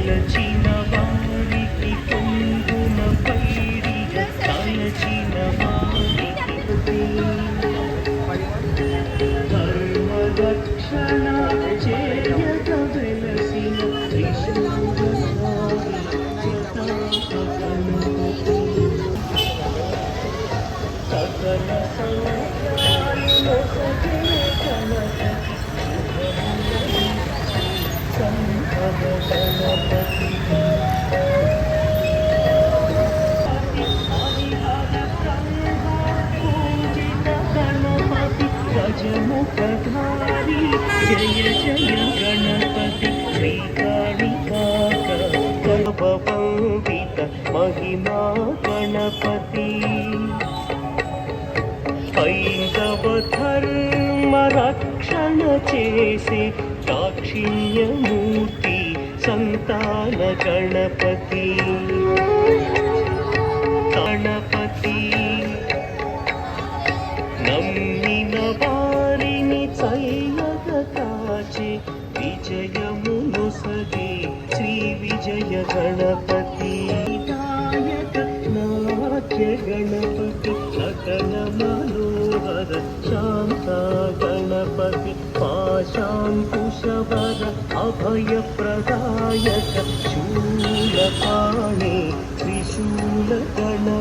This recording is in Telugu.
కొలచిన వారికి కుంకుమ పైడిగా తలచిన వారికి ధర్మ రక్షణ చేయక వెలసిన త్రిశూలధారి సకల సౌఖ్యాలు సజే గణపతి సంభవ గణపతి गजमुखधारी जय जय गणपति श्रीकाणिकाकल्पवन्दित महिमा गणपति हैन्दव धर्म रक्षण చేసే दाक्षिण्यमूर्ति संतान गणपति गणपति నమ్మిన వారిని చల్లగ కాచే విజయమును సగే శ్రీ విజయ గణపతి నాయక నాట్య గణపతి సకల మనోహర శాంత గణపతి పాశాంకుశవర అభయ ప్రదాయక శూలపాణి త్రిశూల గణపతి